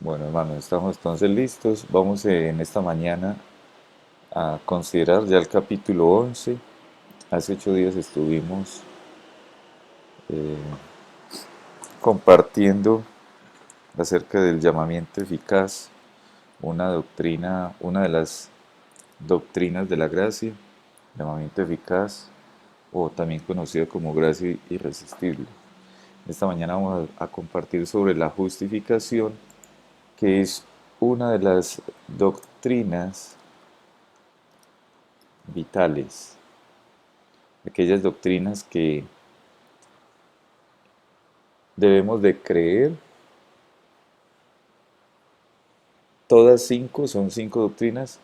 Bueno, hermanos, estamos entonces listos. Vamos en esta mañana a considerar ya el capítulo 11. Hace 8 días estuvimos eh, compartiendo acerca del llamamiento eficaz, una doctrina, una de las doctrinas de la gracia, llamamiento eficaz, o también conocido como gracia irresistible. Esta mañana vamos a compartir sobre la justificación, que es una de las doctrinas vitales, aquellas doctrinas que debemos de creer. Todas cinco son cinco doctrinas,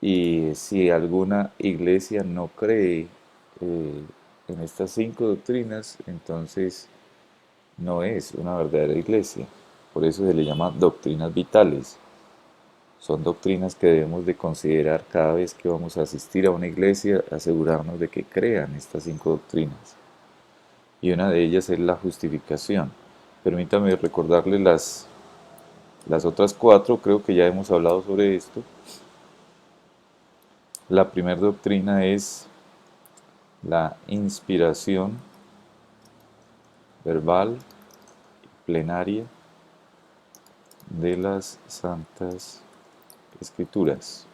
y si alguna iglesia no cree eh, en estas cinco doctrinas, entonces no es una verdadera iglesia. Por eso se le llama doctrinas vitales. Son doctrinas que debemos de considerar cada vez que vamos a asistir a una iglesia, asegurarnos de que crean estas cinco doctrinas. Y una de ellas es la justificación. Permítame recordarle las otras cuatro, creo que ya hemos hablado sobre esto. La primera doctrina es la inspiración verbal plenaria de las Santas Escrituras.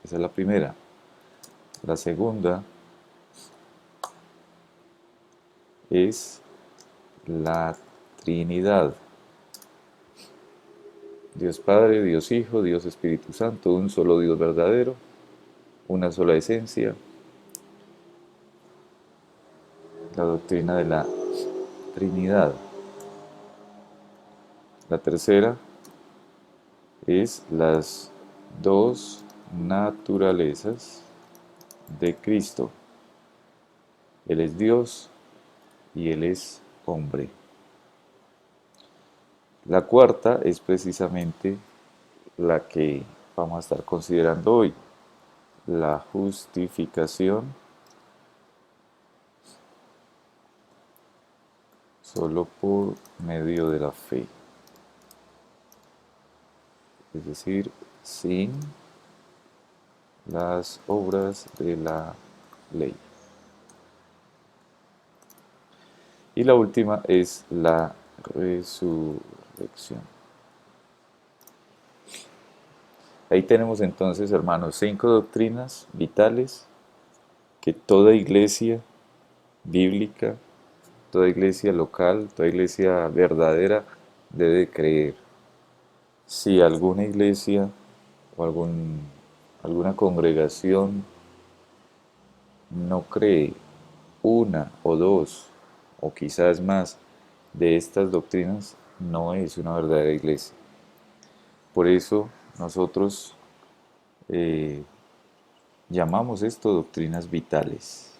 Esa es la primera. La segunda es la Trinidad. Dios Padre, Dios Hijo, Dios Espíritu Santo, un solo Dios verdadero, una sola esencia. La doctrina de la Trinidad. La tercera es las dos naturalezas de Cristo. Él es Dios y Él es hombre. La cuarta es precisamente la que vamos a estar considerando hoy, la justificación solo por medio de la fe, es decir, sin las obras de la ley. Y la última es la resurrección. Ahí tenemos entonces, hermanos, cinco doctrinas vitales que toda iglesia bíblica, toda iglesia local, toda iglesia verdadera debe creer. Si alguna iglesia o alguna congregación no cree una o dos o quizás más de estas doctrinas, no es una verdadera iglesia. Por eso nosotros eh, llamamos esto doctrinas vitales.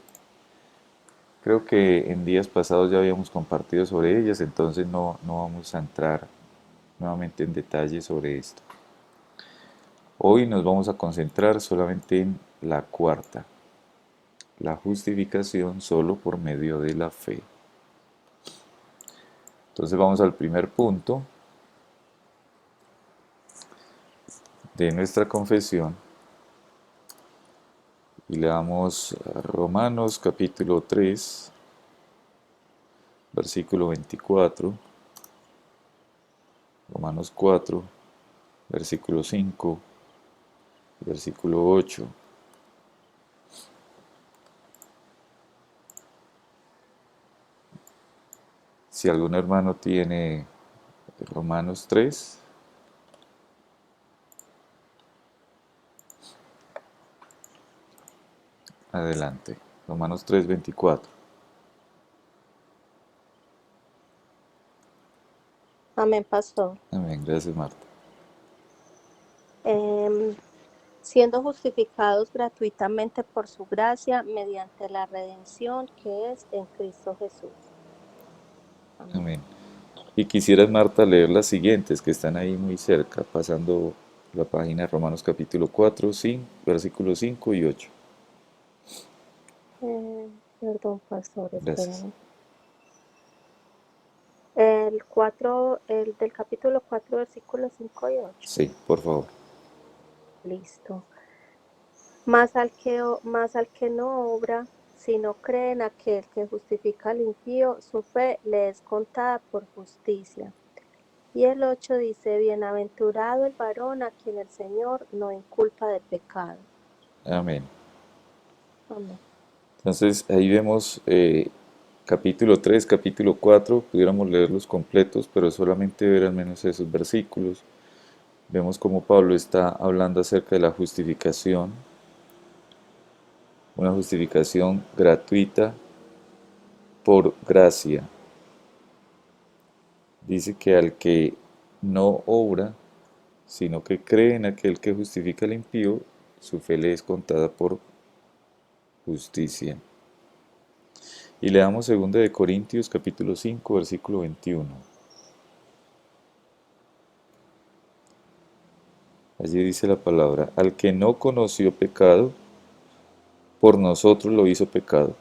Creo que en días pasados ya habíamos compartido sobre ellas, entonces no vamos a entrar nuevamente en detalle sobre esto. Hoy nos vamos a concentrar solamente en la cuarta, la justificación solo por medio de la fe. Entonces vamos al primer punto de nuestra confesión y le damos a Romanos capítulo 3, versículo 24, Romanos 4, versículo 5, versículo 8. Si algún hermano tiene Romanos 3, adelante. Romanos 3, 24. Amén, pastor. Amén, gracias Marta. Em, Siendo justificados gratuitamente por su gracia mediante la redención que es en Cristo Jesús. Amén. Amén. Y quisieras, Marta, leer las siguientes que están ahí muy cerca, pasando la página de Romanos capítulo 4, 5, versículos 5 y 8. Perdón, pastor, Gracias. espérame. el del capítulo 4, versículos 5 y 8. Sí, por favor. Listo. Mas al que no obra, sino cree en aquel que justifica al impío, su fe le es contada por justicia. Y el 8 dice, bienaventurado el varón a quien el Señor no inculpa de pecado. Amén. Amén. Entonces ahí vemos capítulo 3, capítulo 4, pudiéramos leerlos completos, pero solamente ver al menos esos versículos. Vemos cómo Pablo está hablando acerca de la justificación, una justificación gratuita por gracia. Dice que al que no obra, sino que cree en aquel que justifica al impío, su fe le es contada por justicia. Y leamos 2 de Corintios capítulo 5, versículo 21. Allí dice la palabra, al que no conoció pecado, por nosotros lo hizo pecado,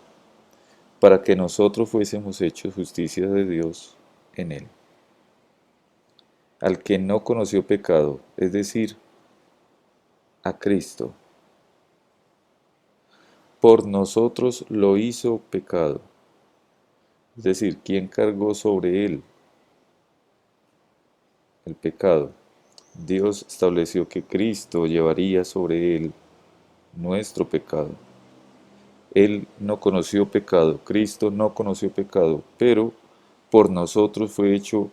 para que nosotros fuésemos hechos justicia de Dios en él. Al que no conoció pecado, es decir, a Cristo, por nosotros lo hizo pecado. Es decir, ¿quién cargó sobre él el pecado? Dios estableció que Cristo llevaría sobre él nuestro pecado. Él no conoció pecado, Cristo no conoció pecado, pero por nosotros fue hecho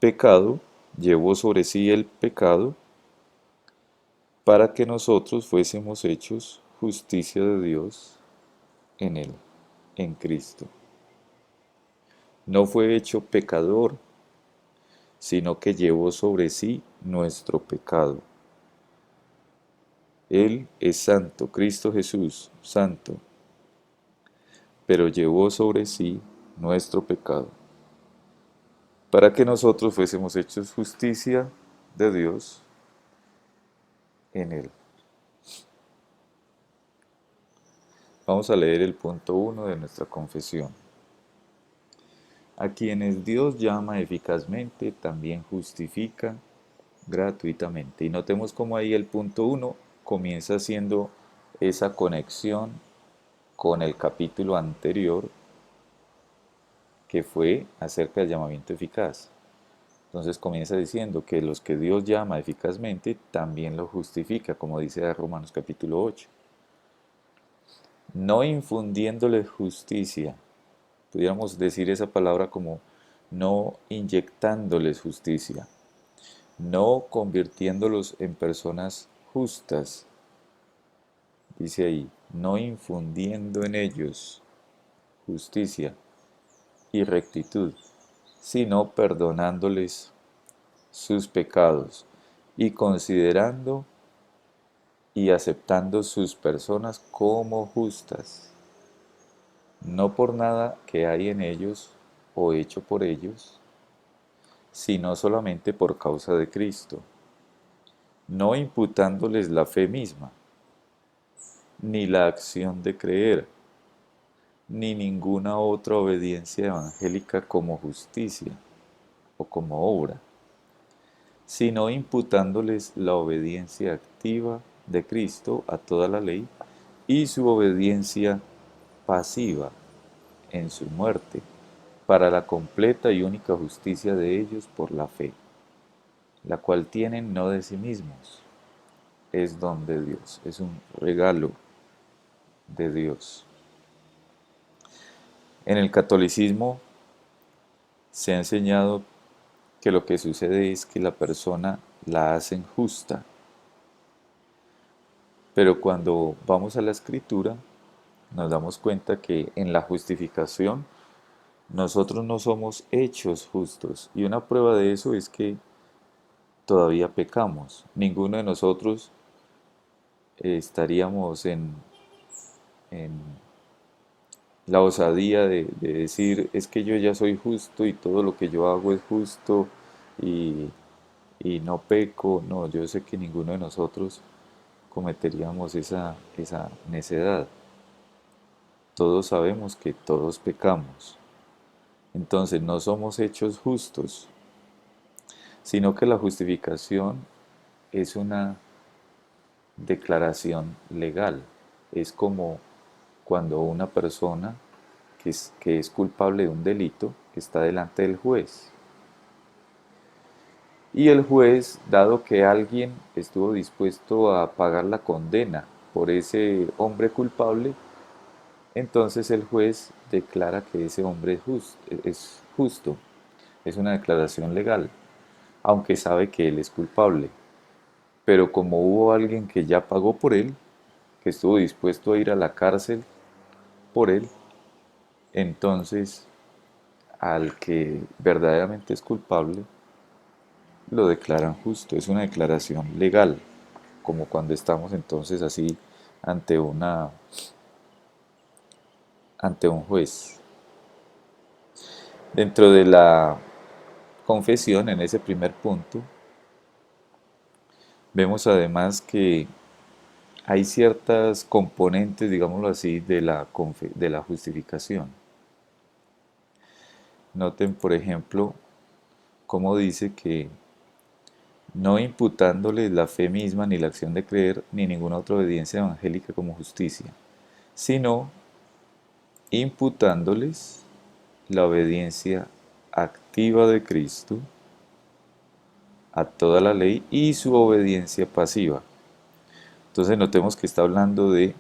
pecado, llevó sobre sí el pecado, para que nosotros fuésemos hechos justicia de Dios en él, en Cristo. No fue hecho pecador, sino que llevó sobre sí nuestro pecado. Él es santo, Cristo Jesús, santo, pero llevó sobre sí nuestro pecado, para que nosotros fuésemos hechos justicia de Dios en él. Vamos a leer el punto 1 de nuestra confesión. A quienes Dios llama eficazmente, también justifica gratuitamente. Y notemos cómo ahí el punto 1 comienza haciendo esa conexión con el capítulo anterior, que fue acerca del llamamiento eficaz. Entonces comienza diciendo que los que Dios llama eficazmente, también lo justifica, como dice Romanos capítulo 8. No infundiéndoles justicia, pudiéramos decir esa palabra como no inyectándoles justicia, no convirtiéndolos en personas justas, dice ahí, no infundiendo en ellos justicia y rectitud, sino perdonándoles sus pecados y considerando y aceptando sus personas como justas, no por nada que hay en ellos o hecho por ellos, sino solamente por causa de Cristo, no imputándoles la fe misma, ni la acción de creer, ni ninguna otra obediencia evangélica como justicia o como obra, sino imputándoles la obediencia activa de Cristo a toda la ley y su obediencia pasiva en su muerte, para la completa y única justicia de ellos por la fe, la cual tienen no de sí mismos, es don de Dios, es un regalo de Dios. En el catolicismo se ha enseñado que lo que sucede es que la persona la hacen justa, pero cuando vamos a la escritura nos damos cuenta que en la justificación nosotros no somos hechos justos, y una prueba de eso es que todavía pecamos. Ninguno de nosotros estaríamos en la osadía de decir, es que yo ya soy justo y todo lo que yo hago es justo y, y no peco. No, yo sé que ninguno de nosotros cometeríamos esa necedad. Todos sabemos que todos pecamos, Entonces no somos hechos justos, sino que la justificación es una declaración legal. Es como cuando una persona que es culpable de un delito está delante del juez. Y el juez, dado que alguien estuvo dispuesto a pagar la condena por ese hombre culpable, entonces el juez declara que ese hombre es justo. Es una declaración legal, aunque sabe que él es culpable. Pero como hubo alguien que ya pagó por él, que estuvo dispuesto a ir a la cárcel por él, entonces al que verdaderamente es culpable lo declaran justo. Es una declaración legal, como cuando estamos entonces así ante ante un juez. Dentro de la confesión, en ese primer punto, vemos además que hay ciertas componentes, digámoslo así, de la justificación. Noten, por ejemplo, cómo dice que no imputándoles la fe misma, ni la acción de creer, ni ninguna otra obediencia evangélica como justicia, sino imputándoles la obediencia activa de Cristo a toda la ley y su obediencia pasiva. Entonces notemos que está hablando de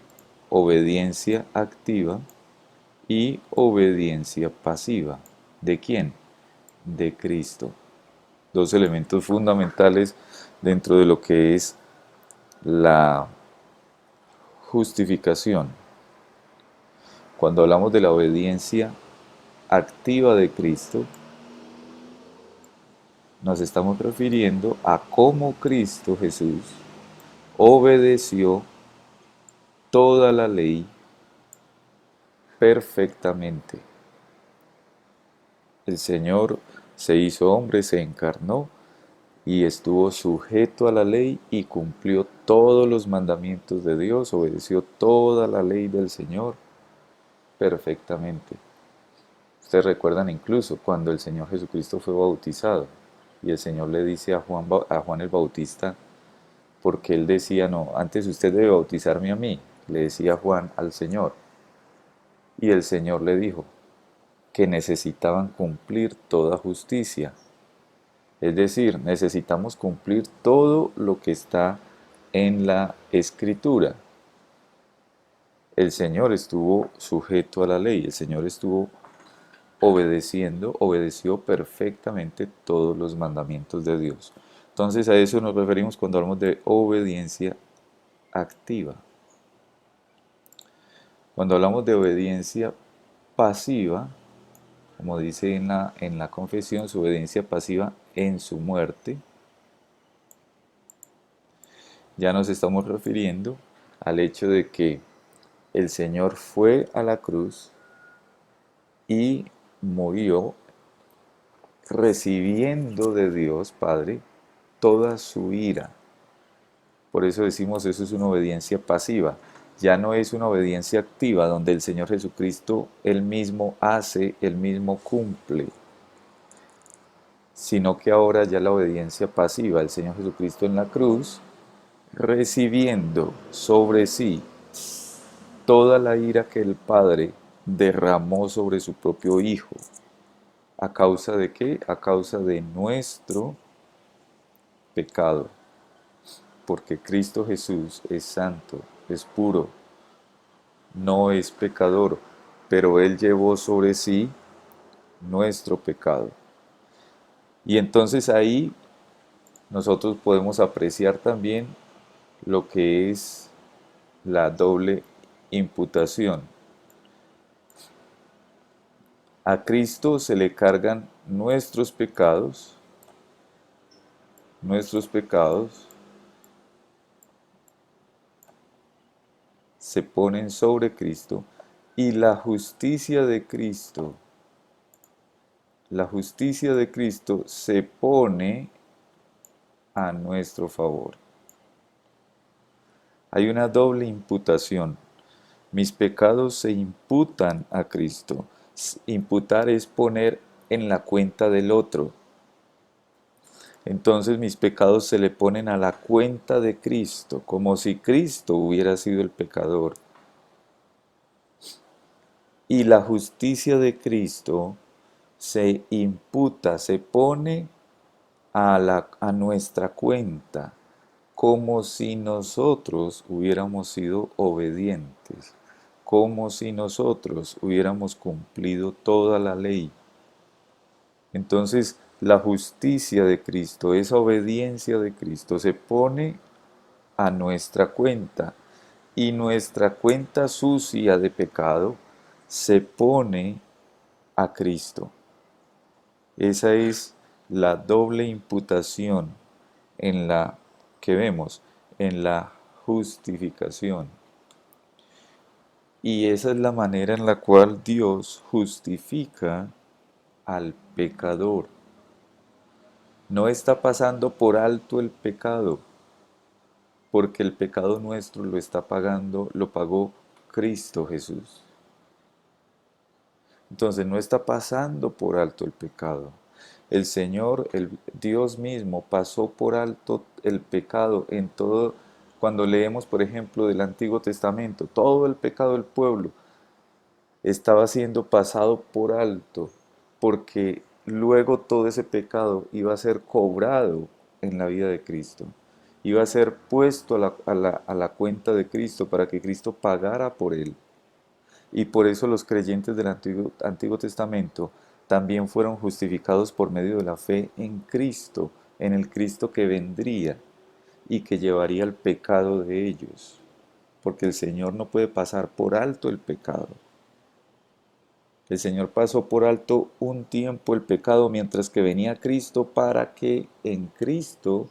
obediencia activa y obediencia pasiva. ¿De quién? De Cristo. Dos elementos fundamentales dentro de lo que es la justificación. Cuando hablamos de la obediencia activa de Cristo, nos estamos refiriendo a cómo Cristo Jesús obedeció toda la ley perfectamente. El Señor se hizo hombre, se encarnó y estuvo sujeto a la ley y cumplió todos los mandamientos de Dios, obedeció toda la ley del Señor perfectamente. Ustedes recuerdan incluso cuando el Señor Jesucristo fue bautizado y el Señor le dice a Juan el Bautista, porque él decía, no, antes usted debe bautizarme a mí, le decía Juan al Señor. Y el Señor le dijo que necesitaban cumplir toda justicia. Es decir, necesitamos cumplir todo lo que está en la Escritura. El Señor estuvo sujeto a la ley, el Señor estuvo obedeció perfectamente todos los mandamientos de Dios. Entonces a eso nos referimos cuando hablamos de obediencia activa. Cuando hablamos de obediencia pasiva, como dice en la confesión, su obediencia pasiva en su muerte, ya nos estamos refiriendo al hecho de que el Señor fue a la cruz y murió recibiendo de Dios Padre toda su ira. Por eso decimos eso es una obediencia pasiva. Ya no es una obediencia activa donde el Señor Jesucristo él mismo hace, él mismo cumple, sino que ahora ya la obediencia pasiva, el Señor Jesucristo en la cruz, recibiendo sobre sí toda la ira que el Padre derramó sobre su propio Hijo. ¿A causa de qué? A causa de nuestro pecado. Porque Cristo Jesús es santo, es puro, no es pecador, pero Él llevó sobre sí nuestro pecado. Y entonces ahí nosotros podemos apreciar también lo que es la doble imputación. A Cristo se le cargan nuestros pecados se ponen sobre Cristo y la justicia de Cristo se pone a nuestro favor. Hay una doble imputación. Mis pecados se imputan a Cristo Imputar es poner en la cuenta del otro. Entonces mis pecados se le ponen a la cuenta de Cristo, como si Cristo hubiera sido el pecador. Y la justicia de Cristo se imputa, se pone a nuestra cuenta, como si nosotros hubiéramos sido obedientes, como si nosotros hubiéramos cumplido toda la ley. Entonces, la justicia de Cristo, esa obediencia de Cristo, se pone a nuestra cuenta y nuestra cuenta sucia de pecado se pone a Cristo. Esa es la doble imputación en la que vemos, en la justificación. Y esa es la manera en la cual Dios justifica al pecador. No está pasando por alto el pecado, porque el pecado nuestro lo está pagando, lo pagó Cristo Jesús. Entonces no está pasando por alto el pecado. El Señor, el Dios mismo, pasó por alto el pecado en todo. Cuando leemos, por ejemplo, del Antiguo Testamento, todo el pecado del pueblo estaba siendo pasado por alto, porque luego todo ese pecado iba a ser cobrado en la vida de Cristo. Iba a ser puesto a la cuenta de Cristo para que Cristo pagara por él. Y por eso los creyentes del Antiguo Testamento también fueron justificados por medio de la fe en Cristo, en el Cristo que vendría y que llevaría el pecado de ellos. Porque el Señor no puede pasar por alto el pecado. El Señor pasó por alto un tiempo el pecado mientras que venía Cristo para que en Cristo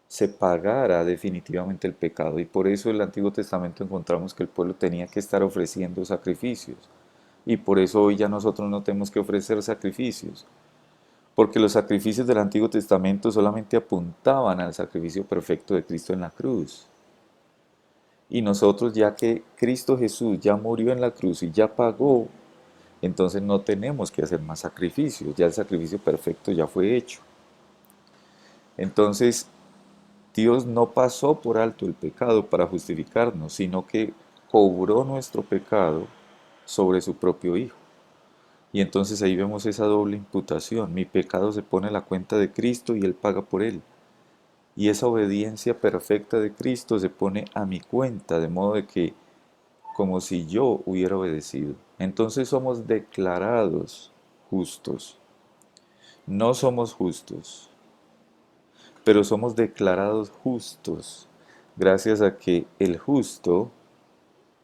se pagara definitivamente el pecado. Y por eso en el Antiguo Testamento encontramos que el pueblo tenía que estar ofreciendo sacrificios. Y por eso hoy ya nosotros no tenemos que ofrecer sacrificios. Porque los sacrificios del Antiguo Testamento solamente apuntaban al sacrificio perfecto de Cristo en la cruz. Y nosotros, ya que Cristo Jesús ya murió en la cruz y ya pagó, entonces no tenemos que hacer más sacrificios. Ya el sacrificio perfecto ya fue hecho. Entonces Dios no pasó por alto el pecado para justificarnos, sino que cobró nuestro pecado sobre su propio Hijo. Y entonces ahí vemos esa doble imputación. Mi pecado se pone a la cuenta de Cristo y Él paga por él. Y esa obediencia perfecta de Cristo se pone a mi cuenta, de modo de que como si yo hubiera obedecido. Entonces somos declarados justos. No somos justos, pero somos declarados justos gracias a que el justo,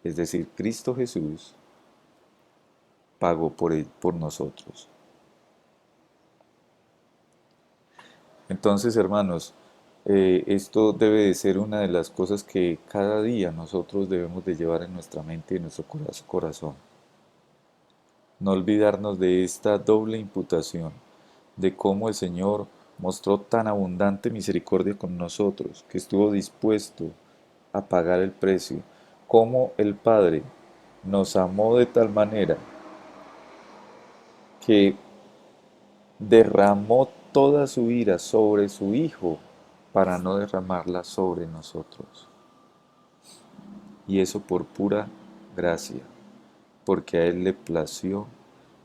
es decir, Cristo Jesús, pagó por nosotros. Entonces, hermanos, esto debe de ser una de las cosas que cada día nosotros debemos de llevar en nuestra mente y en nuestro corazón. No olvidarnos de esta doble imputación, de cómo el Señor mostró tan abundante misericordia con nosotros, que estuvo dispuesto a pagar el precio, cómo el Padre nos amó de tal manera que derramó toda su ira sobre su Hijo para no derramarla sobre nosotros. Y eso por pura gracia, porque a Él le plació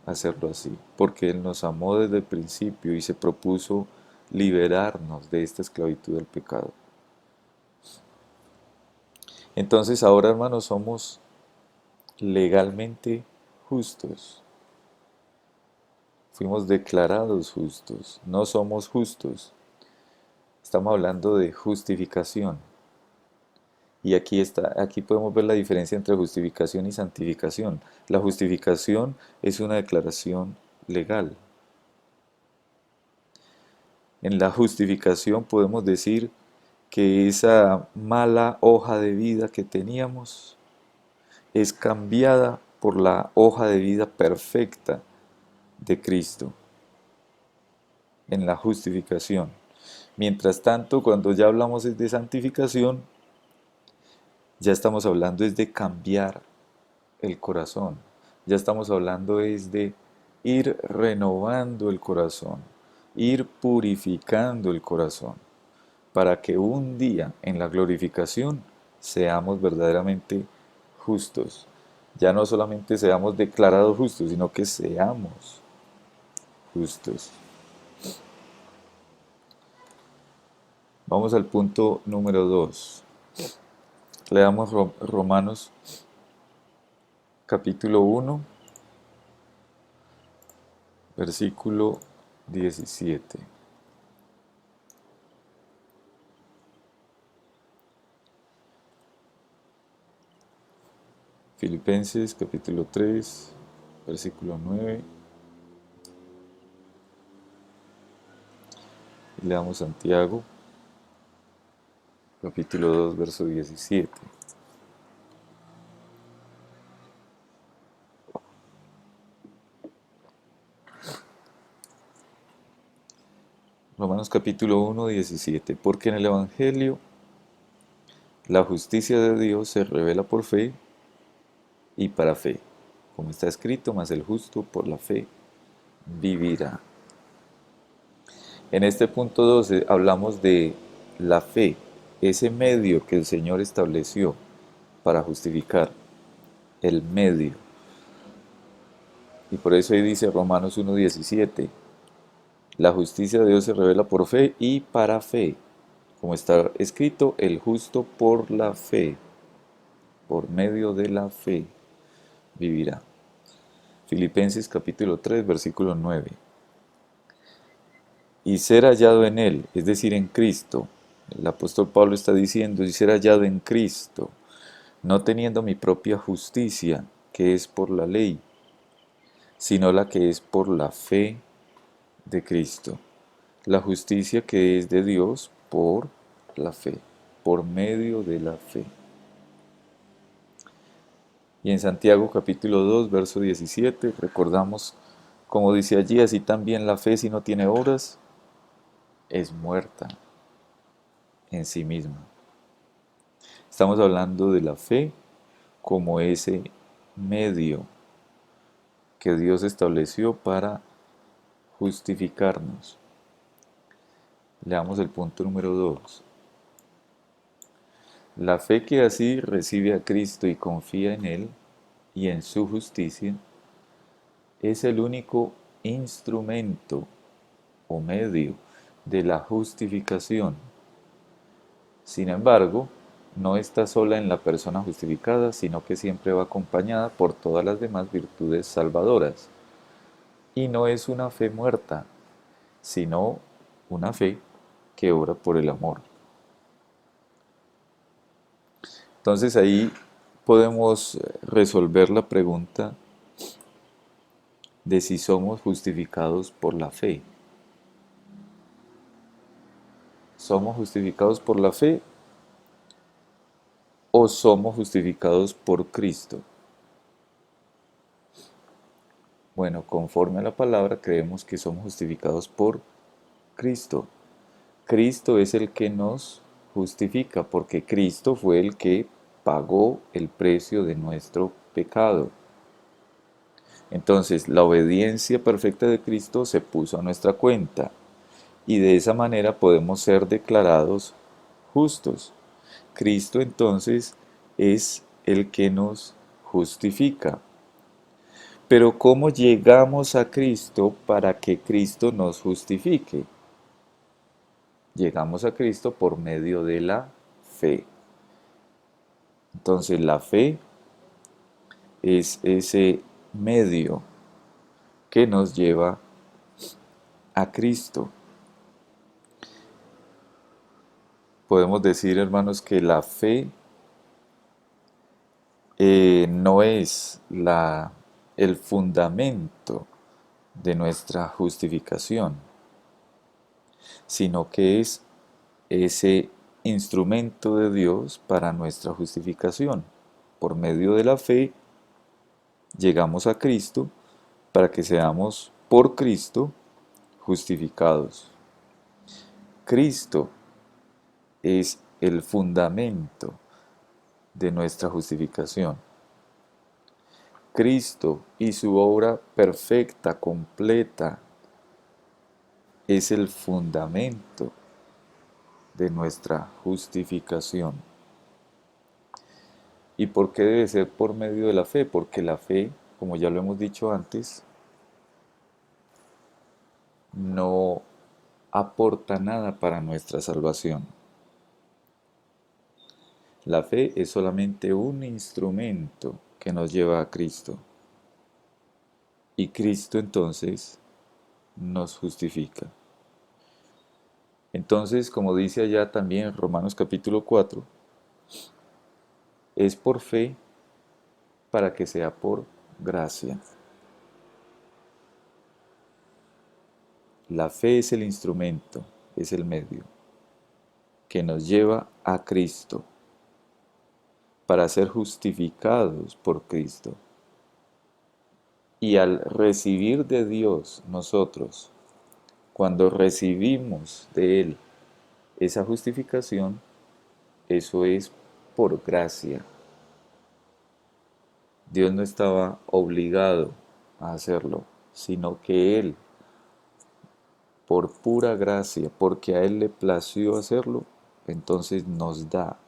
hacerlo así, porque Él nos amó desde el principio y se propuso liberarnos de esta esclavitud del pecado. Entonces ahora, hermanos, somos legalmente justos. Fuimos declarados justos, no somos justos. Estamos hablando de justificación. Y aquí podemos ver la diferencia entre justificación y santificación. La justificación es una declaración legal. En la justificación podemos decir que esa mala hoja de vida que teníamos es cambiada por la hoja de vida perfecta de Cristo en la justificación. Mientras tanto, cuando ya hablamos de santificación, ya estamos hablando es de cambiar el corazón, Ya estamos hablando es de ir renovando el corazón, ir purificando el corazón, para que un día en la glorificación seamos verdaderamente justos. Ya no solamente seamos declarados justos, sino que seamos justos. Vamos al punto número 2. Leamos Romanos capítulo 1, versículo 17. Filipenses capítulo 3, versículo 9. Leamos Santiago capítulo 2, verso 17. Romanos capítulo 1, 17. Porque en el Evangelio la justicia de Dios se revela por fe y para fe. Como está escrito, mas el justo por la fe vivirá. En este punto 12 hablamos de la fe, ese medio que el Señor estableció para justificar, el medio. Y por eso ahí dice Romanos 1:17, la justicia de Dios se revela por fe y para fe. Como está escrito, el justo por la fe, por medio de la fe, vivirá. Filipenses capítulo 3, versículo 9. Y ser hallado en Él, es decir, en Cristo. El apóstol Pablo está diciendo, y ser hallado en Cristo, no teniendo mi propia justicia, que es por la ley, sino la que es por la fe de Cristo. La justicia que es de Dios por la fe, por medio de la fe. Y en Santiago capítulo 2, verso 17, recordamos, como dice allí, así también la fe si no tiene obras, es muerta en sí misma. Estamos hablando de la fe como ese medio que Dios estableció para justificarnos. Leamos el punto número 2. La fe que así recibe a Cristo y confía en Él y en su justicia es el único instrumento o medio de la justificación. Sin embargo, no está sola en la persona justificada, sino que siempre va acompañada por todas las demás virtudes salvadoras. Y no es una fe muerta, sino una fe que obra por el amor. Entonces ahí podemos resolver la pregunta de si somos justificados por la fe. ¿Somos justificados por la fe o somos justificados por Cristo? Bueno, conforme a la palabra creemos que somos justificados por Cristo. Cristo es el que nos justifica, porque Cristo fue el que pagó el precio de nuestro pecado. Entonces, la obediencia perfecta de Cristo se puso a nuestra cuenta y de esa manera podemos ser declarados justos. Cristo entonces es el que nos justifica. Pero ¿cómo llegamos a Cristo para que Cristo nos justifique? Llegamos a Cristo por medio de la fe. Entonces la fe es ese medio que nos lleva a Cristo. Podemos decir, hermanos, que la fe no es el fundamento de nuestra justificación, sino que es ese instrumento de Dios para nuestra justificación. Por medio de la fe llegamos a Cristo para que seamos por Cristo justificados. Cristo es el fundamento de nuestra justificación. Cristo y su obra perfecta, completa, es el fundamento de nuestra justificación. ¿Y por qué debe ser por medio de la fe? Porque la fe, como ya lo hemos dicho antes, no aporta nada para nuestra salvación. La fe es solamente un instrumento que nos lleva a Cristo. Y Cristo entonces nos justifica. Entonces, como dice allá también en Romanos capítulo 4, es por fe para que sea por gracia. La fe es el instrumento, es el medio que nos lleva a Cristo para ser justificados por Cristo. Y al recibir de Dios nosotros, cuando recibimos de Él esa justificación, eso es por gracia. Dios no estaba obligado a hacerlo, sino que Él, por pura gracia, porque a Él le plació hacerlo, entonces nos da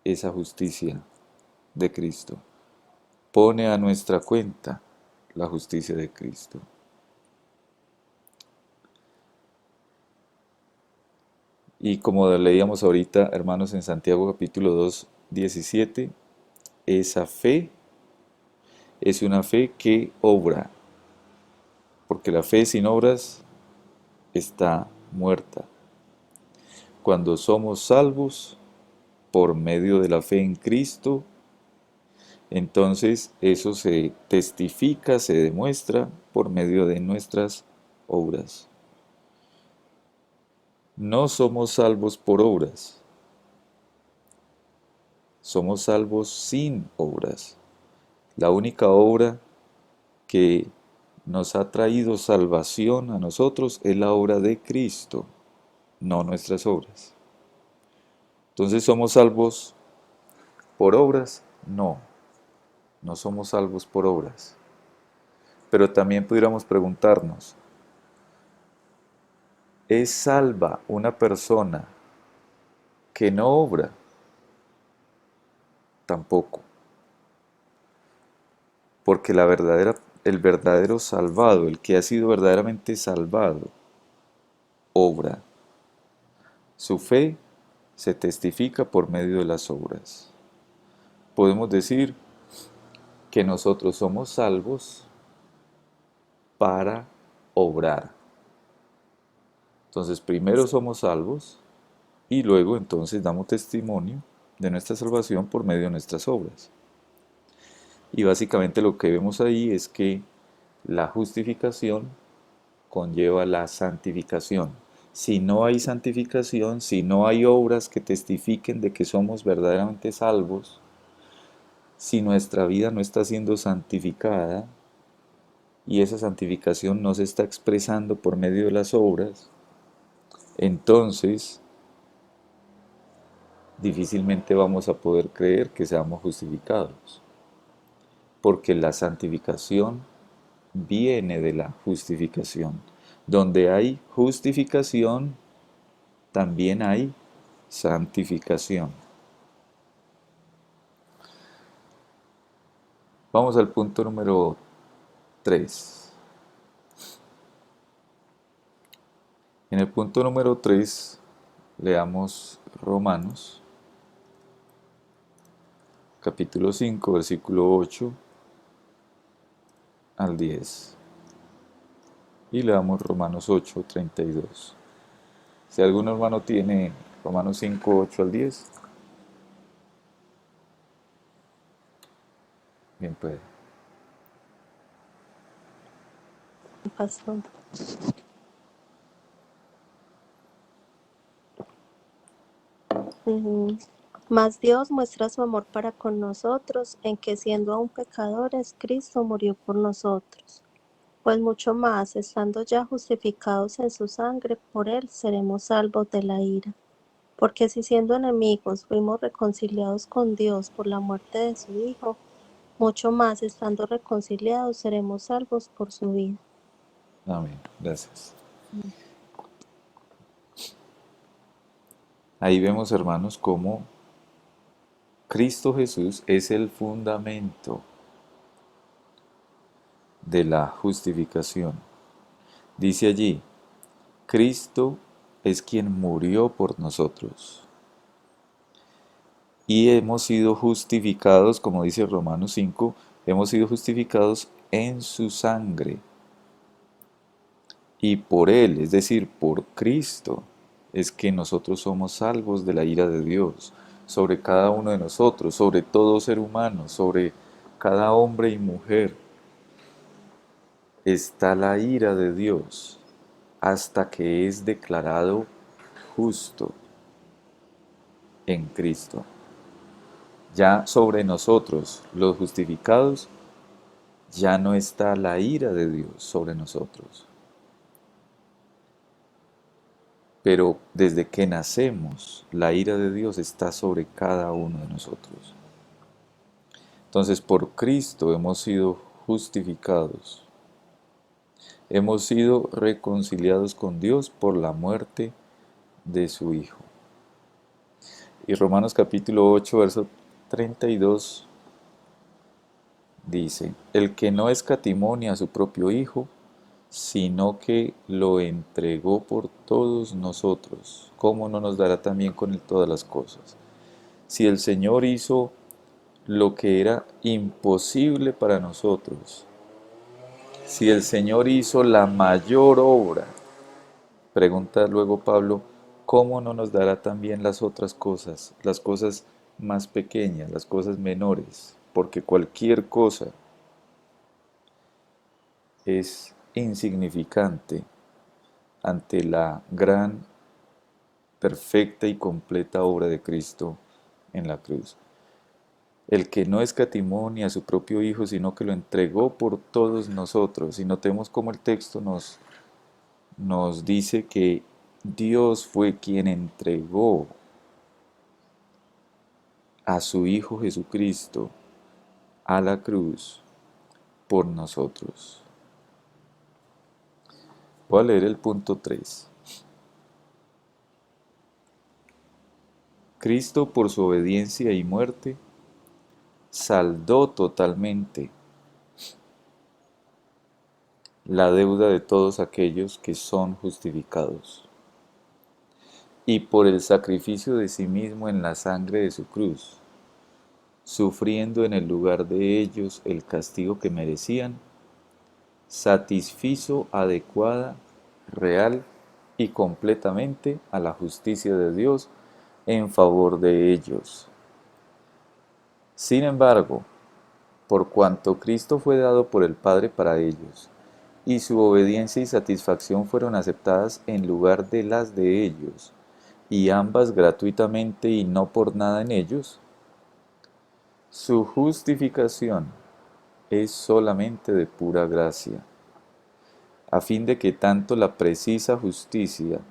esa justicia de Cristo. Pone a nuestra cuenta la justicia de Cristo. Y como leíamos ahorita, hermanos, en Santiago capítulo 2, 17, esa fe es una fe que obra, porque la fe sin obras está muerta. Cuando somos salvos por medio de la fe en Cristo, entonces eso se testifica, se demuestra por medio de nuestras obras. No somos salvos por obras, somos salvos sin obras. La única obra que nos ha traído salvación a nosotros es la obra de Cristo, no nuestras obras. Entonces, ¿somos salvos por obras? No, no somos salvos por obras. Pero también pudiéramos preguntarnos, ¿es salva una persona que no obra? Tampoco, porque el verdadero salvado, el que ha sido verdaderamente salvado, obra. Su fe se testifica por medio de las obras. Podemos decir que nosotros somos salvos para obrar. Entonces, primero somos salvos y luego entonces damos testimonio de nuestra salvación por medio de nuestras obras. Y básicamente lo que vemos ahí es que la justificación conlleva la santificación. Si no hay santificación, si no hay obras que testifiquen de que somos verdaderamente salvos, si nuestra vida no está siendo santificada y esa santificación no se está expresando por medio de las obras, entonces difícilmente vamos a poder creer que seamos justificados, porque la santificación viene de la justificación. Donde hay justificación, también hay santificación. Vamos al punto número 3. En el punto número 3 leamos Romanos, capítulo 5, versículo 8 al 10. Y leamos Romanos 8, 32. Si algún hermano tiene Romanos 5, 8 al 10, bien puede. Pastor. Mas Dios muestra su amor para con nosotros en que siendo aún pecadores, Cristo murió por nosotros. Pues mucho más, estando ya justificados en su sangre, por él seremos salvos de la ira. Porque si siendo enemigos fuimos reconciliados con Dios por la muerte de su Hijo, mucho más estando reconciliados seremos salvos por su vida. Amén. Gracias. Ahí vemos, hermanos, cómo Cristo Jesús es el fundamento de la justificación. Dice allí, Cristo es quien murió por nosotros y hemos sido justificados, como dice Romanos 5, hemos sido justificados en su sangre y por Él, es decir, por Cristo, es que nosotros somos salvos de la ira de Dios sobre cada uno de nosotros, sobre todo ser humano, sobre cada hombre y mujer. Está la ira de Dios hasta que es declarado justo en Cristo. Ya sobre nosotros, los justificados, ya no está la ira de Dios sobre nosotros. Pero desde que nacemos, la ira de Dios está sobre cada uno de nosotros. Entonces, por Cristo hemos sido justificados. Hemos sido reconciliados con Dios por la muerte de su Hijo. Y Romanos capítulo 8, verso 32 dice, el que no escatimó ni a su propio Hijo, sino que lo entregó por todos nosotros, ¿cómo no nos dará también con él todas las cosas? Si el Señor hizo lo que era imposible para nosotros, si el Señor hizo la mayor obra, pregunta luego Pablo, ¿cómo no nos dará también las cosas más pequeñas, las cosas menores? Porque cualquier cosa es insignificante ante la gran, perfecta y completa obra de Cristo en la cruz. El que no escatimó ni a su propio Hijo, sino que lo entregó por todos nosotros. Y notemos cómo el texto nos dice que Dios fue quien entregó a su Hijo Jesucristo a la cruz por nosotros. Voy a leer el punto 3. Cristo, por su obediencia y muerte, saldó totalmente la deuda de todos aquellos que son justificados. Y por el sacrificio de sí mismo en la sangre de su cruz, sufriendo en el lugar de ellos el castigo que merecían, satisfizo adecuada, real y completamente a la justicia de Dios en favor de ellos. Sin embargo, por cuanto Cristo fue dado por el Padre para ellos, y su obediencia y satisfacción fueron aceptadas en lugar de las de ellos, y ambas gratuitamente y no por nada en ellos, su justificación es solamente de pura gracia, a fin de que tanto la precisa justicia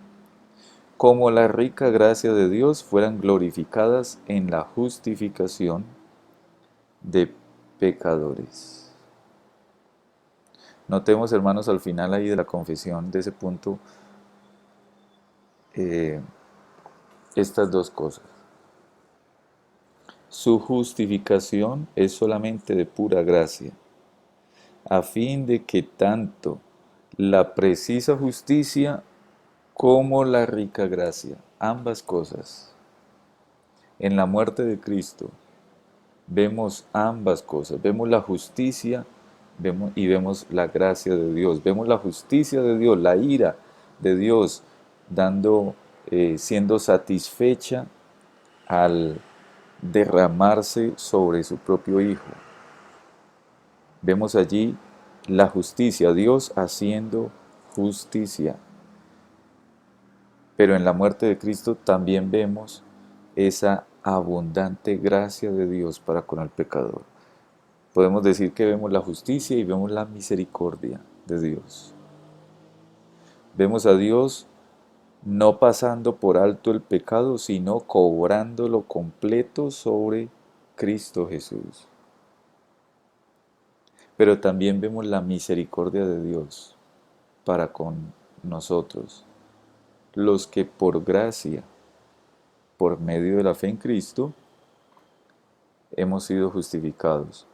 como la rica gracia de Dios fueran glorificadas en la justificación de pecadores. Notemos, hermanos, al final ahí de la confesión de ese punto, estas dos cosas. Su justificación es solamente de pura gracia, a fin de que tanto la precisa justicia como la rica gracia, ambas cosas, en la muerte de Cristo, vemos ambas cosas, vemos la justicia y vemos la gracia de Dios, vemos la justicia de Dios, la ira de Dios siendo satisfecha al derramarse sobre su propio Hijo. Vemos allí la justicia, Dios haciendo justicia. Pero en la muerte de Cristo también vemos esa abundante gracia de Dios para con el pecador. Podemos decir que vemos la justicia y vemos la misericordia de Dios. Vemos a Dios no pasando por alto el pecado, sino cobrándolo completo sobre Cristo Jesús. pero también vemos la misericordia de Dios para con nosotros, los que por gracia, por medio de la fe en Cristo, hemos sido justificados.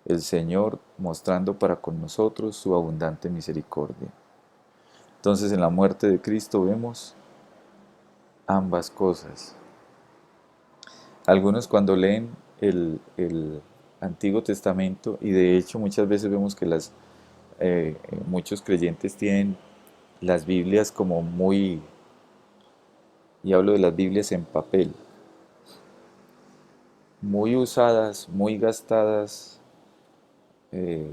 El Señor mostrando para con nosotros su abundante misericordia. Entonces en la muerte de Cristo vemos ambas cosas. Algunos cuando leen el Antiguo Testamento, y de hecho muchas veces vemos que muchos creyentes tienen las Biblias como muy, y hablo de las Biblias en papel, muy usadas, muy gastadas eh,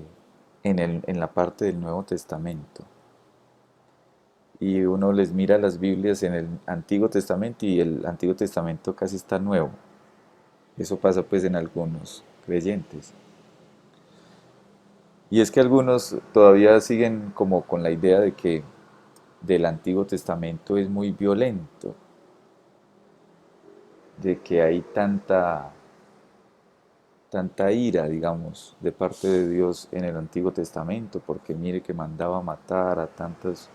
en la parte del Nuevo Testamento. Y uno les mira las Biblias en el Antiguo Testamento y el Antiguo Testamento casi está nuevo. Eso pasa pues en algunos creyentes. Y es que algunos todavía siguen como con la idea de que del Antiguo Testamento es muy violento, de que hay tanta ira, digamos, de parte de Dios en el Antiguo Testamento, porque mire que mandaba matar a tantos,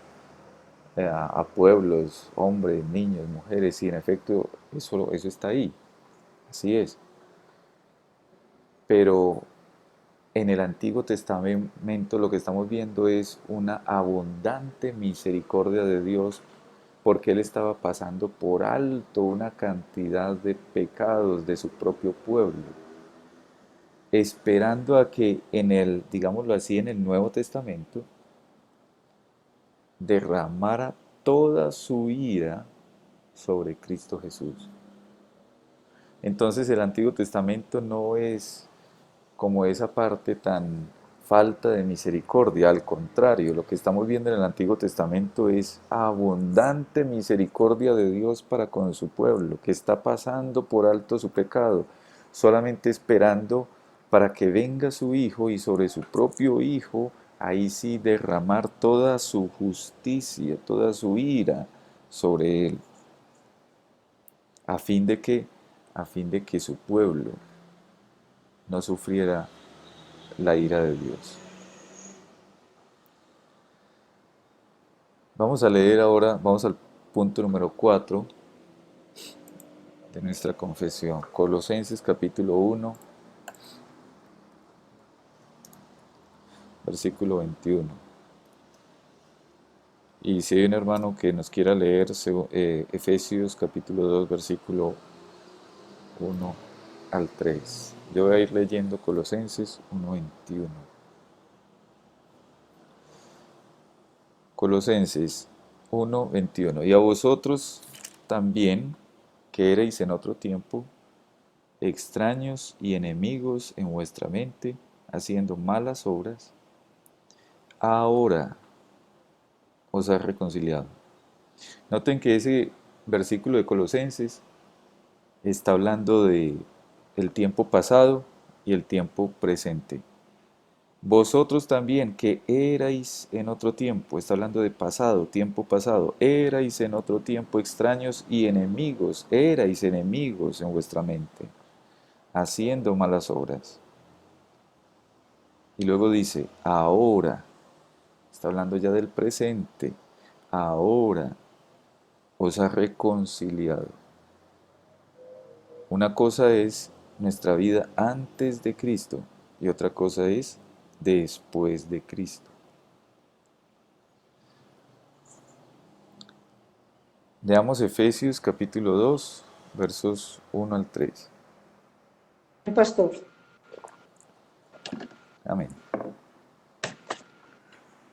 a pueblos, hombres, niños, mujeres, y en efecto eso está ahí, así es. Pero en el Antiguo Testamento lo que estamos viendo es una abundante misericordia de Dios porque Él estaba pasando por alto una cantidad de pecados de su propio pueblo, esperando a que digámoslo así, en el Nuevo Testamento, derramara toda su ira sobre Cristo Jesús. Entonces el Antiguo Testamento no es como esa parte tan falta de misericordia. Al contrario, lo que estamos viendo en el Antiguo Testamento es abundante misericordia de Dios para con su pueblo, que está pasando por alto su pecado, solamente esperando para que venga su Hijo y sobre su propio Hijo, ahí sí derramar toda su justicia, toda su ira sobre él, a fin de que, a fin de que su pueblo no sufriera la ira de Dios. Vamos a leer ahora, vamos al punto número 4 de nuestra confesión. Colosenses capítulo 1, versículo 21. Y si hay un hermano que nos quiera leer Efesios capítulo 2, versículo 1 al 3. Yo voy a ir leyendo Colosenses 1:21. Colosenses 1:21. Y a vosotros también, que erais en otro tiempo extraños y enemigos en vuestra mente, haciendo malas obras, ahora os ha reconciliado. Noten que ese versículo de Colosenses está hablando de el tiempo pasado y el tiempo presente. Vosotros también, que erais en otro tiempo, está hablando de pasado, tiempo pasado, erais en otro tiempo extraños y enemigos, erais enemigos en vuestra mente, haciendo malas obras. Y luego dice, ahora, está hablando ya del presente, ahora os ha reconciliado. Una cosa es nuestra vida antes de Cristo y otra cosa es después de Cristo. Leamos Efesios capítulo 2, versos 1 al 3. Pastor. Amén.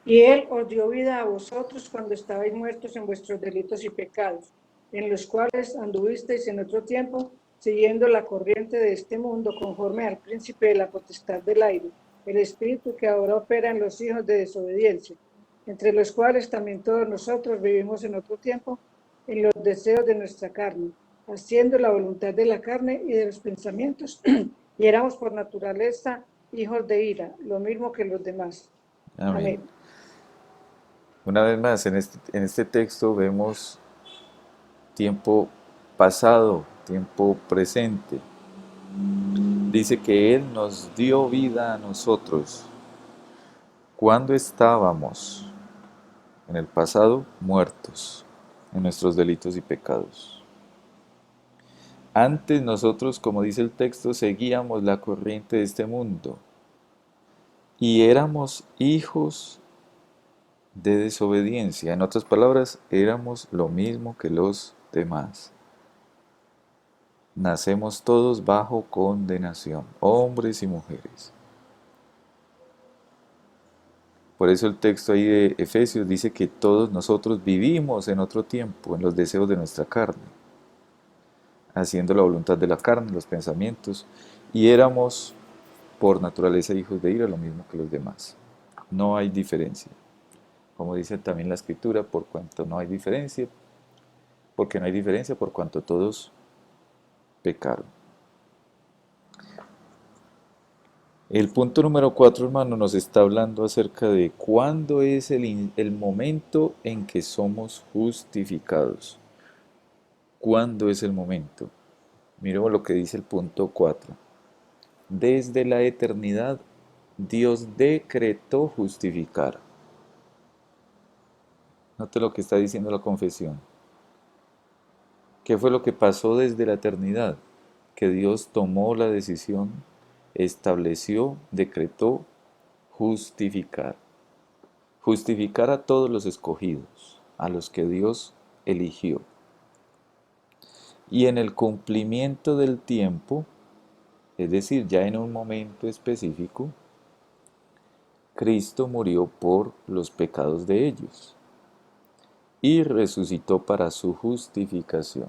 Y Él os dio vida a vosotros cuando estabais muertos en vuestros delitos y pecados, en los cuales anduvisteis en otro tiempo, siguiendo la corriente de este mundo, conforme al príncipe de la potestad del aire, el espíritu que ahora opera en los hijos de desobediencia, entre los cuales también todos nosotros vivimos en otro tiempo, en los deseos de nuestra carne, haciendo la voluntad de la carne y de los pensamientos, y éramos por naturaleza hijos de ira, lo mismo que los demás. Amén. Amén. Una vez más, en este texto vemos tiempo pasado, tiempo presente. Dice que Él nos dio vida a nosotros cuando estábamos en el pasado muertos en nuestros delitos y pecados. Antes nosotros, como dice el texto, seguíamos la corriente de este mundo y éramos hijos de desobediencia. En otras palabras, éramos lo mismo que los demás. Nacemos todos bajo condenación, hombres y mujeres. Por eso el texto ahí de Efesios dice que todos nosotros vivimos en otro tiempo, en los deseos de nuestra carne, haciendo la voluntad de la carne, los pensamientos, y éramos por naturaleza hijos de ira, lo mismo que los demás. No hay diferencia. Como dice también la Escritura, por cuanto no hay diferencia, porque no hay diferencia por cuanto todos pecaron. El punto número 4, hermano, nos está hablando acerca de cuándo es el momento en que somos justificados. ¿Cuándo es el momento? Miremos lo que dice el punto 4. Desde la eternidad, Dios decretó justificar. Note lo que está diciendo la confesión. ¿Qué fue lo que pasó desde la eternidad? Que Dios tomó la decisión, estableció, decretó justificar. Justificar a todos los escogidos, a los que Dios eligió. Y en el cumplimiento del tiempo, es decir, ya en un momento específico, Cristo murió por los pecados de ellos y resucitó para su justificación.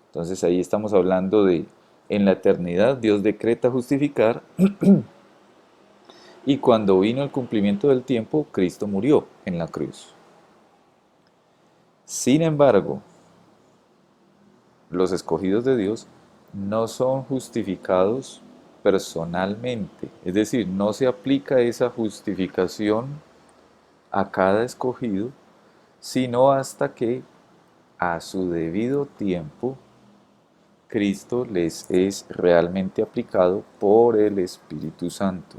Entonces ahí estamos hablando de, en la eternidad Dios decreta justificar y cuando vino el cumplimiento del tiempo, Cristo murió en la cruz. Sin embargo, los escogidos de Dios no son justificados personalmente, es decir, no se aplica esa justificación a cada escogido, sino hasta que a su debido tiempo Cristo les es realmente aplicado por el Espíritu Santo.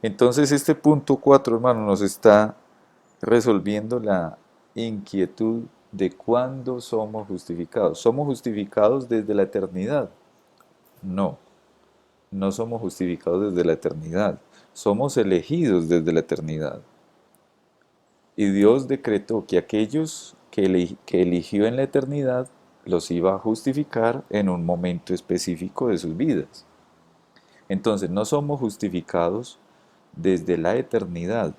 Entonces este punto 4, hermano, nos está resolviendo la inquietud de cuándo somos justificados. ¿Somos justificados desde la eternidad? No, no somos justificados desde la eternidad. Somos elegidos desde la eternidad. Y Dios decretó que aquellos que eligió en la eternidad los iba a justificar en un momento específico de sus vidas. Entonces no somos justificados desde la eternidad,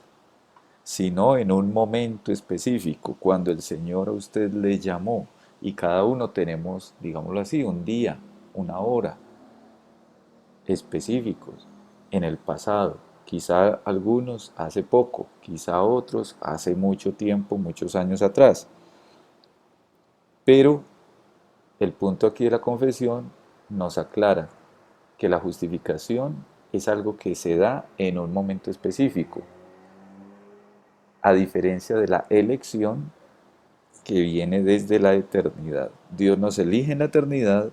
sino en un momento específico, cuando el Señor a usted le llamó, y cada uno tenemos, digámoslo así, un día, una hora específicos en el pasado. Quizá algunos hace poco, quizá otros hace mucho tiempo, muchos años atrás. Pero el punto aquí de la confesión nos aclara que la justificación es algo que se da en un momento específico, a diferencia de la elección que viene desde la eternidad. Dios nos elige en la eternidad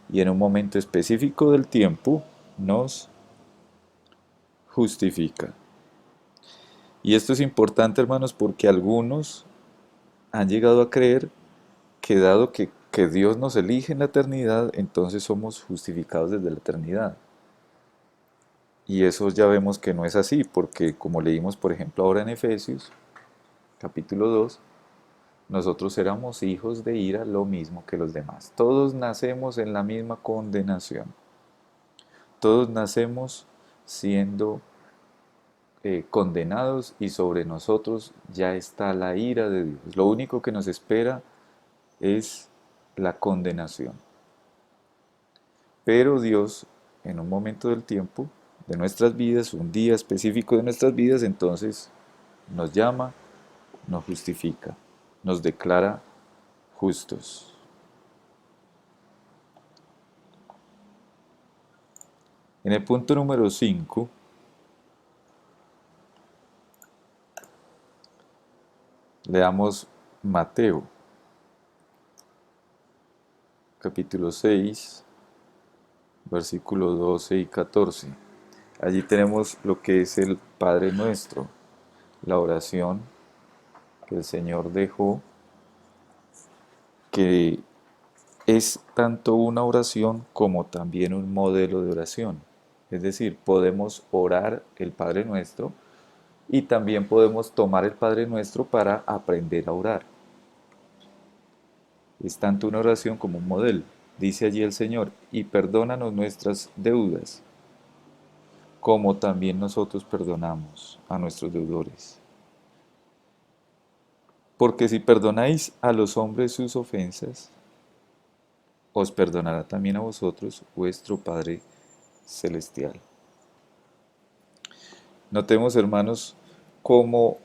y en un momento específico del tiempo nos justifica. Y esto es importante, hermanos, porque algunos han llegado a creer que dado que Dios nos elige en la eternidad, entonces somos justificados desde la eternidad. Y eso ya vemos que no es así, porque como leímos, por ejemplo, ahora en Efesios, capítulo 2, nosotros éramos hijos de ira lo mismo que los demás. Todos nacemos en la misma condenación. Todos nacemos siendo condenados y sobre nosotros ya está la ira de Dios. Lo único que nos espera es la condenación. Pero Dios, en un momento del tiempo de nuestras vidas, un día específico de nuestras vidas, entonces nos llama, nos justifica, nos declara justos. En el punto número 5, leamos Mateo, capítulo 6, versículos 12 y 14. allí tenemos lo que es el Padre Nuestro, la oración que el Señor dejó, que es tanto una oración como también un modelo de oración. Es decir, podemos orar el Padre Nuestro y también podemos tomar el Padre Nuestro para aprender a orar. Es tanto una oración como un modelo. Dice allí el Señor, y perdónanos nuestras deudas, como también nosotros perdonamos a nuestros deudores. Porque si perdonáis a los hombres sus ofensas, os perdonará también a vosotros vuestro Padre Celestial. Notemos, hermanos, cómo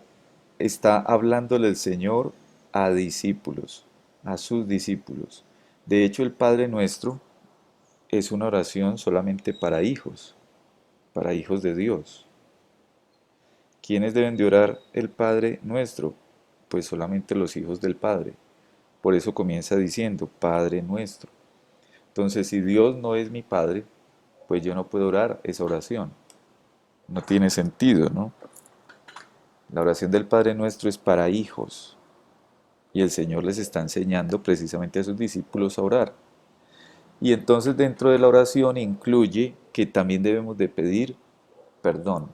está hablándole el Señor a discípulos, a sus discípulos. De hecho, el Padre Nuestro es una oración solamente para hijos de Dios. ¿Quiénes deben de orar el Padre Nuestro? Pues solamente los hijos del Padre. Por eso comienza diciendo, Padre Nuestro. Entonces, si Dios no es mi Padre, pues yo no puedo orar esa oración. No tiene sentido, ¿no? La oración del Padre Nuestro es para hijos. Y el Señor les está enseñando precisamente a sus discípulos a orar. Y entonces dentro de la oración incluye que también debemos de pedir perdón.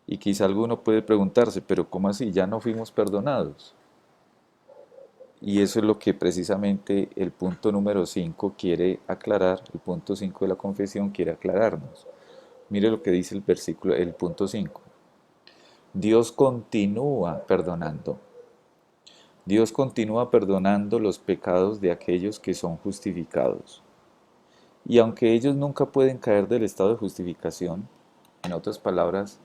Y quizá alguno puede preguntarse, pero ¿cómo así? ¿Ya no fuimos perdonados? Y eso es lo que precisamente el punto número 5 quiere aclarar, el punto 5 de la confesión quiere aclararnos. Mire lo que dice el versículo, el punto 5. Dios continúa perdonando. Dios continúa perdonando los pecados de aquellos que son justificados. Y aunque ellos nunca pueden caer del estado de justificación, en otras palabras,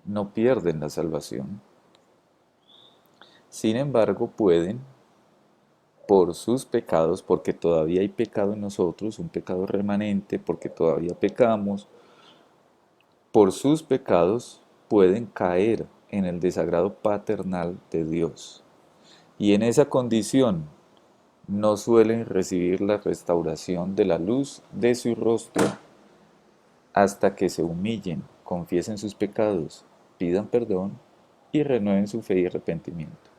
no pierden la salvación. Sin embargo, pueden, por sus pecados, porque todavía hay pecado en nosotros, un pecado remanente, porque todavía pecamos, por sus pecados pueden caer en el desagrado paternal de Dios. Y en esa condición no suelen recibir la restauración de la luz de su rostro hasta que se humillen, confiesen sus pecados, pidan perdón y renueven su fe y arrepentimiento.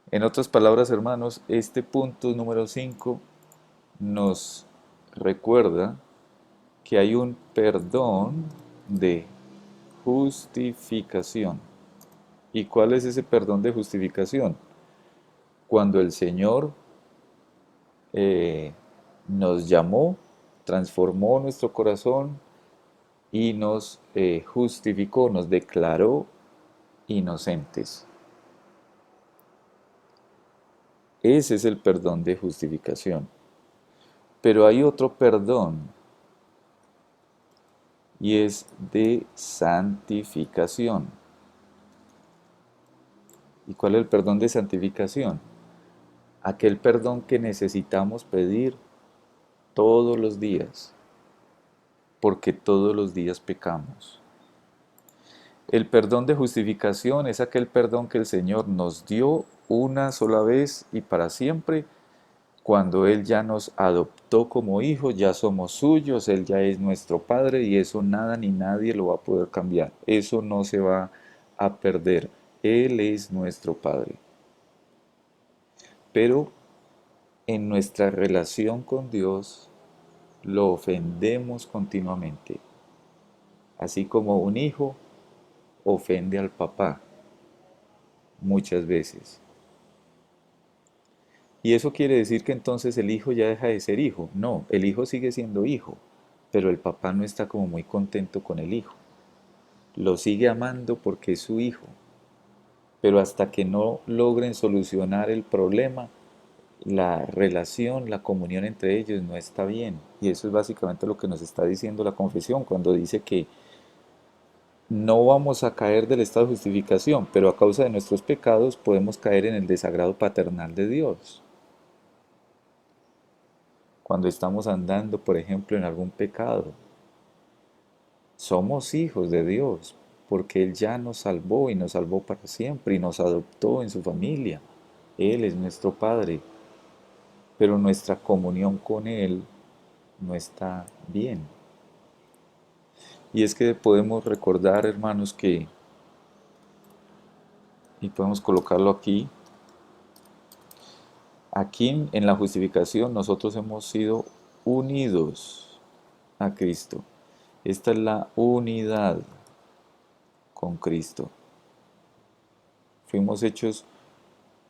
En otras palabras, hermanos, este punto número 5 nos recuerda que hay un perdón de justificación. ¿Y cuál es ese perdón de justificación? Cuando el Señor nos llamó, transformó nuestro corazón y nos justificó, nos declaró inocentes. Ese es el perdón de justificación. Pero hay otro perdón y es de santificación. ¿Y cuál es el perdón de santificación? Aquel perdón que necesitamos pedir todos los días, porque todos los días pecamos. El perdón de justificación es aquel perdón que el Señor nos dio una sola vez y para siempre, cuando Él ya nos adoptó como hijos, ya somos suyos, Él ya es nuestro Padre y eso nada ni nadie lo va a poder cambiar. Eso no se va a perder. Él es nuestro Padre. Pero en nuestra relación con Dios lo ofendemos continuamente. Así como un hijo ofende al papá muchas veces. ¿Y eso quiere decir que entonces el hijo ya deja de ser hijo? No, el hijo sigue siendo hijo, pero el papá no está como muy contento con el hijo. Lo sigue amando porque es su hijo, pero hasta que no logren solucionar el problema, la relación, la comunión entre ellos no está bien. Y eso es básicamente lo que nos está diciendo la confesión cuando dice que no vamos a caer del estado de justificación, pero a causa de nuestros pecados podemos caer en el desagrado paternal de Dios. Cuando estamos andando, por ejemplo, en algún pecado, somos hijos de Dios, porque Él ya nos salvó y nos salvó para siempre y nos adoptó en su familia. Él es nuestro Padre, pero nuestra comunión con Él no está bien. Y es que podemos recordar, hermanos, y podemos colocarlo aquí en la justificación nosotros hemos sido unidos a Cristo. Esta es la unidad con Cristo. Fuimos hechos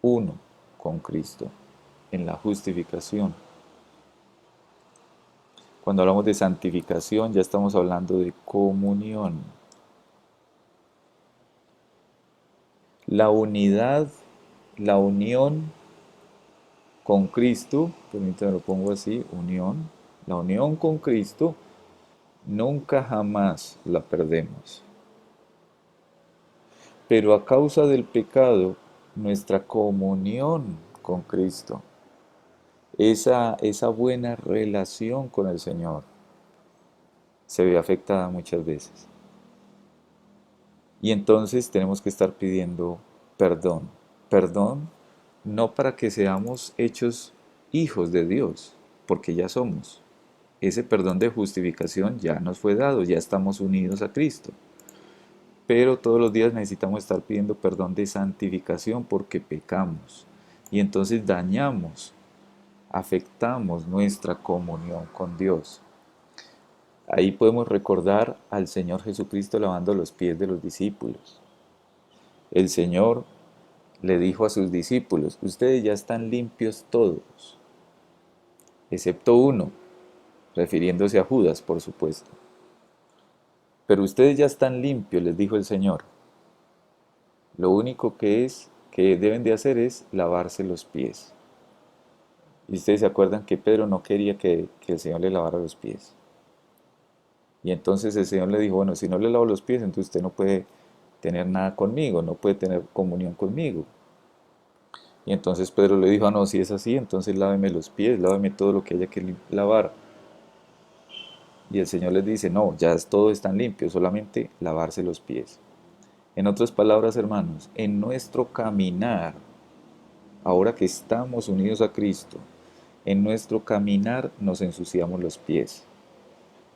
uno con Cristo en la justificación. Cuando hablamos de santificación ya estamos hablando de comunión. La unidad, la unión con Cristo, permítame lo pongo así, unión, la unión con Cristo, nunca jamás la perdemos. Pero a causa del pecado, nuestra comunión con Cristo, esa buena relación con el Señor, se ve afectada muchas veces. Y entonces tenemos que estar pidiendo perdón. Perdón no para que seamos hechos hijos de Dios, porque ya somos. Ese perdón de justificación ya nos fue dado, ya estamos unidos a Cristo. Pero todos los días necesitamos estar pidiendo perdón de santificación porque pecamos. Y entonces dañamos, afectamos nuestra comunión con Dios. Ahí podemos recordar al Señor Jesucristo lavando los pies de los discípulos. El Señor le dijo a sus discípulos, ustedes ya están limpios todos, excepto uno, refiriéndose a Judas, por supuesto. Pero ustedes ya están limpios, les dijo el Señor. Lo único que deben de hacer es lavarse los pies. Y ustedes se acuerdan que Pedro no quería que el Señor le lavara los pies. Y entonces el Señor le dijo, bueno, si no le lavo los pies, entonces usted no puede tener nada conmigo, no puede tener comunión conmigo. Y entonces Pedro le dijo, no, si es así, entonces láveme los pies, láveme todo lo que haya que lavar. Y el Señor les dice, no, ya todo están limpios, solamente lavarse los pies. En otras palabras, hermanos, en nuestro caminar, ahora que estamos unidos a Cristo, en nuestro caminar nos ensuciamos los pies.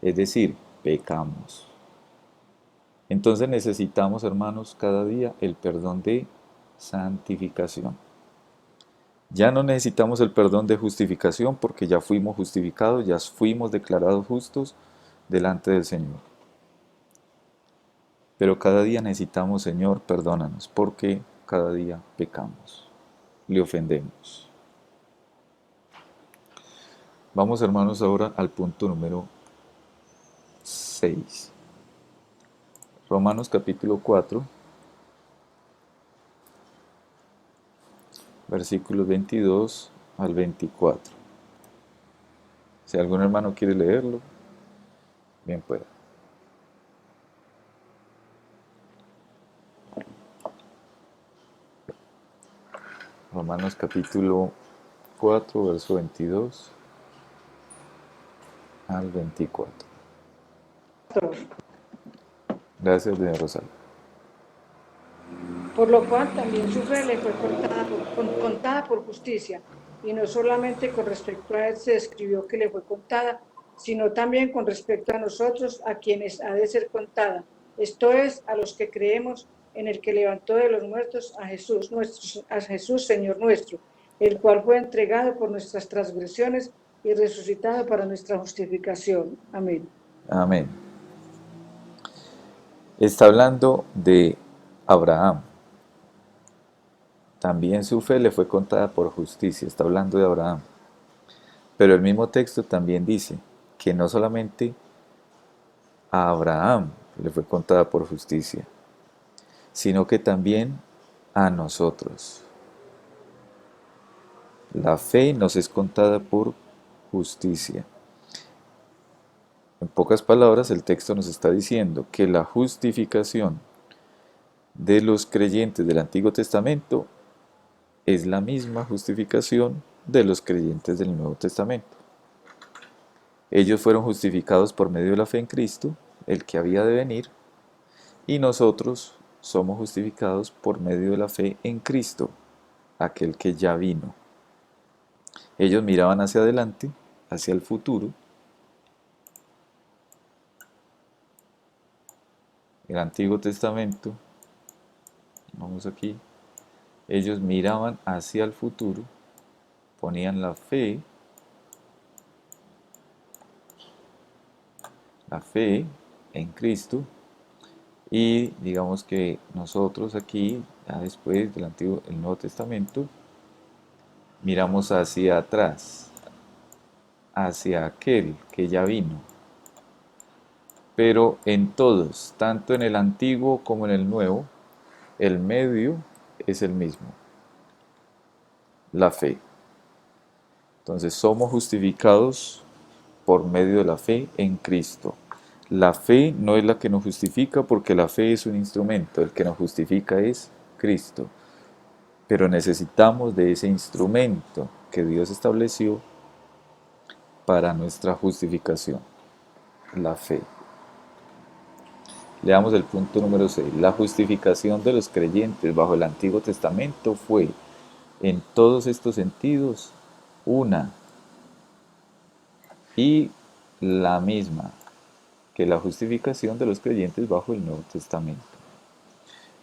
Es decir, pecamos. Entonces necesitamos, hermanos, cada día el perdón de santificación. Ya no necesitamos el perdón de justificación porque ya fuimos justificados, ya fuimos declarados justos delante del Señor. Pero cada día necesitamos, Señor, perdónanos, porque cada día pecamos, le ofendemos. Vamos, hermanos, ahora al punto número 6. Romanos capítulo 4, versículos 22 al 24. Si algún hermano quiere leerlo, bien pueda. Romanos capítulo 4, verso 22 al 24. Gracias, doña Rosario. Por lo cual también su fe le fue contada por justicia, y no solamente con respecto a él se escribió que le fue contada, sino también con respecto a nosotros, a quienes ha de ser contada, esto es, a los que creemos en el que levantó de los muertos a Jesús, Señor nuestro, el cual fue entregado por nuestras transgresiones y resucitado para nuestra justificación. Amén. Amén. Está hablando de Abraham. También su fe le fue contada por justicia. Está hablando de Abraham. Pero el mismo texto también dice que no solamente a Abraham le fue contada por justicia, sino que también a nosotros. La fe nos es contada por justicia. En pocas palabras, el texto nos está diciendo que la justificación de los creyentes del Antiguo Testamento es la misma justificación de los creyentes del Nuevo Testamento. Ellos fueron justificados por medio de la fe en Cristo, el que había de venir, y nosotros somos justificados por medio de la fe en Cristo, aquel que ya vino. Ellos miraban hacia adelante, hacia el futuro, el Antiguo Testamento, vamos aquí, ellos miraban hacia el futuro, ponían la fe en Cristo, y digamos que nosotros aquí, ya después del el Nuevo Testamento, miramos hacia atrás, hacia aquel que ya vino. Pero en todos, tanto en el Antiguo como en el Nuevo, el medio es el mismo, la fe. Entonces somos justificados por medio de la fe en Cristo. La fe no es la que nos justifica, porque la fe es un instrumento, el que nos justifica es Cristo. Pero necesitamos de ese instrumento que Dios estableció para nuestra justificación, la fe. Leamos el punto número 6. La justificación de los creyentes bajo el Antiguo Testamento fue, en todos estos sentidos, una y la misma que la justificación de los creyentes bajo el Nuevo Testamento.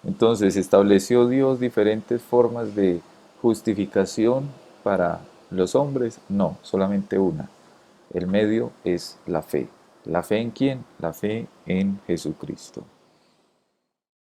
Entonces, ¿estableció Dios diferentes formas de justificación para los hombres? No, solamente una. El medio es la fe. ¿La fe en quién? La fe en Jesucristo.